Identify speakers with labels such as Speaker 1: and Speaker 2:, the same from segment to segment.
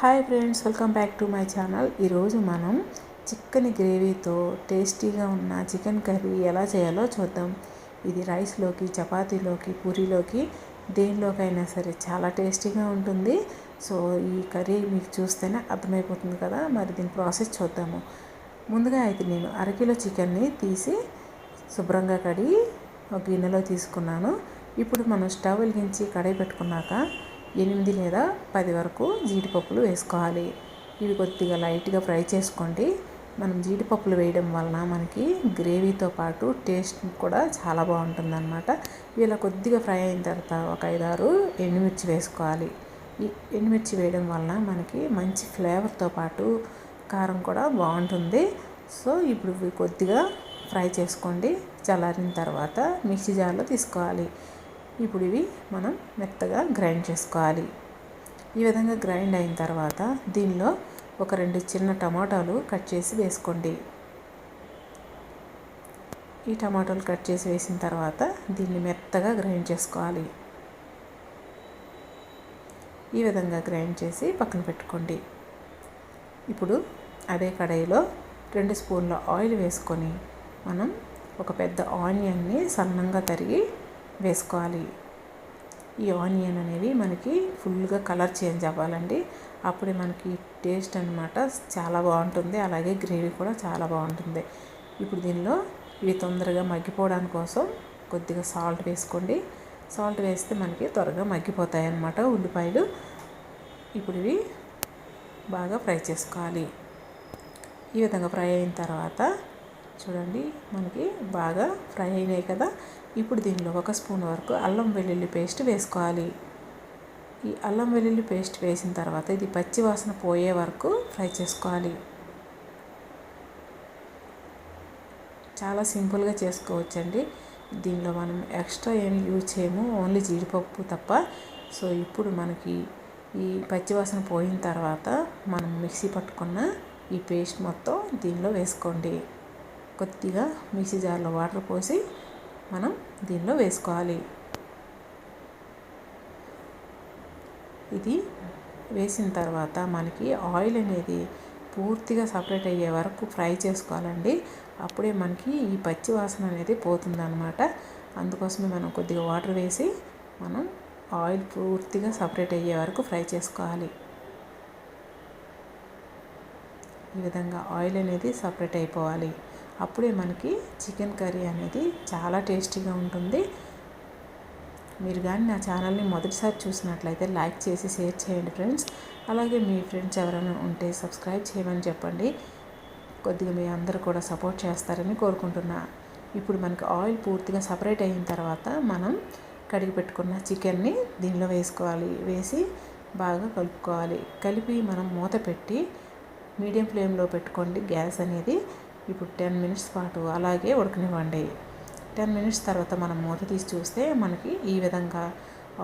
Speaker 1: Hi friends, welcome back to my channel. ఈరోజు మనం chicken గ్రేవీతో టేస్టీగా ఉన్న చికెన్ కర్రీ ఎలా చేయాలో చూద్దాం. ఇది రైస్లోకి, చపాతీలోకి, పూరీలోకి దేనిలోకైనా సరే చాలా టేస్టీగా ఉంటుంది. సో ఈ కర్రీ మీకు చూస్తేనే అర్థమైపోతుంది కదా. మరి దీని ప్రాసెస్ చూద్దాము. ముందుగా అయితే నేను అరకిలో చికెన్ని తీసి శుభ్రంగా కడిగి ఒక గిన్నెలో తీసుకున్నాను. ఇప్పుడు మనం స్టవ్ వెలిగించి కడాయి పెట్టుకున్నాక 8 లేదా 10 వరకు జీడిపప్పులు వేసుకోవాలి. ఇవి కొద్దిగా లైట్గా ఫ్రై చేసుకోండి. మనం జీడిపప్పులు వేయడం వలన మనకి గ్రేవీతో పాటు టేస్ట్ కూడా చాలా బాగుంటుందన్నమాట. ఇలా కొద్దిగా ఫ్రై అయిన తర్వాత ఒక 5-6 ఎండుమిర్చి వేసుకోవాలి. ఈ ఎండుమిర్చి వేయడం వలన మనకి మంచి ఫ్లేవర్తో పాటు కారం కూడా బాగుంటుంది. సో ఇప్పుడు ఇవి కొద్దిగా ఫ్రై చేసుకోండి. చల్లారిన తర్వాత మిక్సీ జార్లో తీసుకోవాలి. ఇప్పుడు ఇవి మనం మెత్తగా గ్రైండ్ చేసుకోవాలి. ఈ విధంగా గ్రైండ్ అయిన తర్వాత దీనిలో ఒక 2 చిన్న టమాటాలు కట్ చేసి వేసుకోండి. ఈ టమాటాలు కట్ చేసి వేసిన తర్వాత దీన్ని మెత్తగా గ్రైండ్ చేసుకోవాలి. ఈ విధంగా గ్రైండ్ చేసి పక్కన పెట్టుకోండి. ఇప్పుడు అదే కడాయిలో 2 స్పూన్ల ఆయిల్ వేసుకొని మనం ఒక పెద్ద ఆనియన్ని సన్నంగా తరిగి వేసుకోవాలి. ఈ ఆనియన్ అనేవి మనకి ఫుల్గా కలర్ చేంజ్ అవ్వాలండి. అప్పుడే మనకి టేస్ట్ అనమాట చాలా బాగుంటుంది. అలాగే గ్రేవీ కూడా చాలా బాగుంటుంది. ఇప్పుడు దీనిలో ఇవి తొందరగా మగ్గిపోవడానికి కోసం కొద్దిగా సాల్ట్ వేసుకోండి. సాల్ట్ వేస్తే మనకి త్వరగా మగ్గిపోతాయి అన్నమాట ఉల్లిపాయలు. ఇప్పుడు ఇవి బాగా ఫ్రై చేసుకోవాలి. ఈ విధంగా ఫ్రై అయిన తర్వాత చూడండి మనకి బాగా ఫ్రై అయినాయి కదా. ఇప్పుడు దీనిలో 1 స్పూన్ వరకు అల్లం వెల్లుల్లి పేస్ట్ వేసుకోవాలి. ఈ అల్లం వెల్లుల్లి పేస్ట్ వేసిన తర్వాత ఇది పచ్చి వాసన పోయే వరకు ఫ్రై చేసుకోవాలి. చాలా సింపుల్గా చేసుకోవచ్చండి. దీనిలో మనం ఎక్స్ట్రా ఏమి యూజ్ చేయము, ఓన్లీ జీడిపప్పు తప్ప. సో ఇప్పుడు మనకి ఈ పచ్చి వాసన పోయిన తర్వాత మనం మిక్సీ పట్టుకున్న ఈ పేస్ట్ మొత్తం దీనిలో వేసుకోండి. కొద్దిగా మిక్సీ జార్లో వాటర్ పోసి మనం దీనిలో వేసుకోవాలి. ఇది వేసిన తర్వాత మనకి ఆయిల్ అనేది పూర్తిగా సపరేట్ అయ్యే వరకు ఫ్రై చేసుకోవాలండి. అప్పుడే మనకి ఈ పచ్చి వాసన అనేది పోతుందన్నమాట. అందుకోసమే మనం కొద్దిగా వాటర్ వేసి మనం ఆయిల్ పూర్తిగా సపరేట్ అయ్యే వరకు ఫ్రై చేసుకోవాలి. ఈ విధంగా ఆయిల్ అనేది సపరేట్ అయిపోవాలి. అప్పుడే మనకి చికెన్ కర్రీ అనేది చాలా టేస్టీగా ఉంటుంది. మీరు కానీ నా ఛానల్ని మొదటిసారి చూసినట్లయితే లైక్ చేసి షేర్ చేయండి ఫ్రెండ్స్. అలాగే మీ ఫ్రెండ్స్ ఎవరైనా ఉంటే సబ్స్క్రైబ్ చేయమని చెప్పండి. కొద్దిగా మీ అందరూ కూడా సపోర్ట్ చేస్తారని కోరుకుంటున్నా. ఇప్పుడు మనకి ఆయిల్ పూర్తిగా సపరేట్ అయిన తర్వాత మనం కడిగి పెట్టుకున్న చికెన్ని దీనిలో వేసుకోవాలి. వేసి బాగా కలుపుకోవాలి. కలిపి మనం మూత పెట్టి మీడియం ఫ్లేమ్లో పెట్టుకోండి గ్యాస్ అనేది. ఇప్పుడు 10 మినిట్స్ పాటు అలాగే ఉడకనివ్వండి. 10 మినిట్స్ తర్వాత మనం మూత తీసి చూస్తే మనకి ఈ విధంగా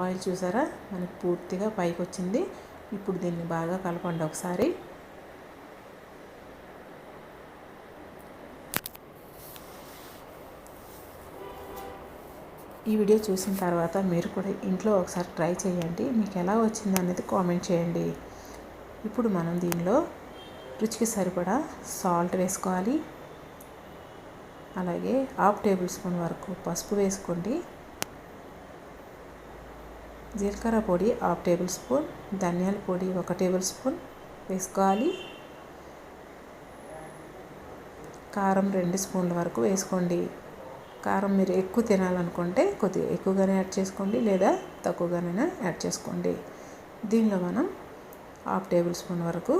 Speaker 1: ఆయిల్ చూసారా మనకి పూర్తిగా పైకి వచ్చింది. ఇప్పుడు దీన్ని బాగా కలపండి ఒకసారి. ఈ వీడియో చూసిన తర్వాత మీరు కూడా ఇంట్లో ఒకసారి ట్రై చేయండి. మీకు ఎలా వచ్చింది అనేది కామెంట్ చేయండి. ఇప్పుడు మనం దీనిలో రుచికి సరిపడా సాల్ట్ వేసుకోవాలి. అలాగే 1/2 టేబుల్ స్పూన్ వరకు పసుపు వేసుకోండి. జీలకర్ర పొడి 1/2 టేబుల్ స్పూన్, ధనియాల పొడి 1 టేబుల్ స్పూన్ వేసుకోవాలి. కారం 2 స్పూన్ల వరకు వేసుకోండి. కారం మీరు ఎక్కువ తినాలనుకుంటే కొద్దిగా ఎక్కువగానే యాడ్ చేసుకోండి, లేదా తక్కువగానైనా యాడ్ చేసుకోండి. దీనిలో మనం 1/2 టేబుల్ స్పూన్ వరకు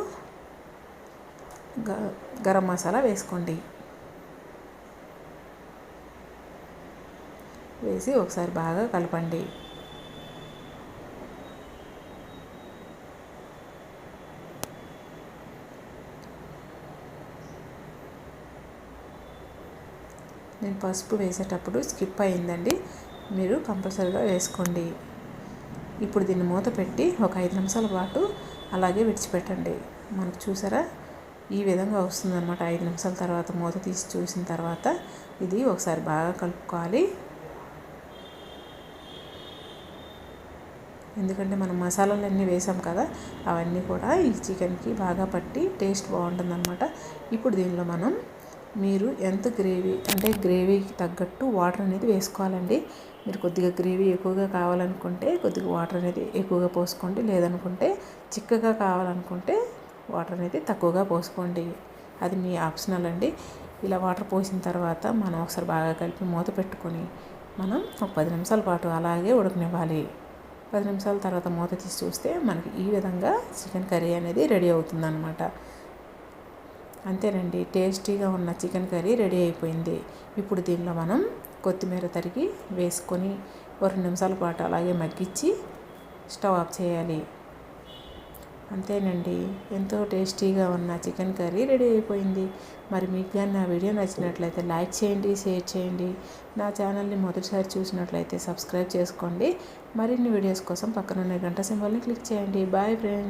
Speaker 1: గరం మసాలా వేసుకోండి. వేసి ఒకసారి బాగా కలపండి. నేను పసుపు వేసేటప్పుడు స్కిప్ అయిందండి, మీరు కంపల్సరీగా వేసుకోండి. ఇప్పుడు దీన్ని మూత పెట్టి ఒక 5 నిమిషాల పాటు అలాగే విడిచిపెట్టండి. మనకు చూసారా ఈ విధంగా వస్తుందన్నమాట. 5 నిమిషాల తర్వాత మూత తీసి చూసిన తర్వాత ఇది ఒకసారి బాగా కలుపుకోవాలి. ఎందుకంటే మనం మసాలాలన్నీ వేసాం కదా, అవన్నీ కూడా ఈ చికెన్కి బాగా పట్టి టేస్ట్ బాగుంటుందన్నమాట. ఇప్పుడు దీనిలో మనం మీరు ఎంత గ్రేవీకి తగ్గట్టు వాటర్ అనేది వేసుకోవాలండి. మీరు కొద్దిగా గ్రేవీ ఎక్కువగా కావాలనుకుంటే కొద్దిగా వాటర్ అనేది ఎక్కువగా పోసుకోండి, లేదనుకుంటే చిక్కగా కావాలనుకుంటే వాటర్ అనేది తక్కువగా పోసుకోండి. అది మీ ఆప్షనల్ అండి. ఇలా వాటర్ పోసిన తర్వాత మనం ఒకసారి బాగా కలిపి మూత పెట్టుకొని మనం ఒక 10 నిమిషాల పాటు అలాగే ఉడకనివ్వాలి. 10 నిమిషాల తర్వాత మూత తీసి చూస్తే మనకి ఈ విధంగా చికెన్ కర్రీ అనేది రెడీ అవుతుందన్నమాట. అంతేనండి, టేస్టీగా ఉన్న చికెన్ కర్రీ రెడీ అయిపోయింది. ఇప్పుడు దీనిలో మనం కొత్తిమీర తరిగి వేసుకొని 2 నిమిషాల పాటు అలాగే మగ్గించి స్టవ్ ఆఫ్ చేయాలి. అంతేనండి, ఎంతో టేస్టీగా ఉన్న చికెన్ కర్రీ రెడీ అయిపోయింది. మరి మీకు కానీ నా వీడియో నచ్చినట్లయితే లైక్ చేయండి, షేర్ చేయండి. నా ఛానల్ని మొదటిసారి చూసినట్లయితే సబ్స్క్రైబ్ చేసుకోండి. మరిన్ని వీడియోస్ కోసం పక్కనున్న గంట సింబల్ని క్లిక్ చేయండి. Bye friends.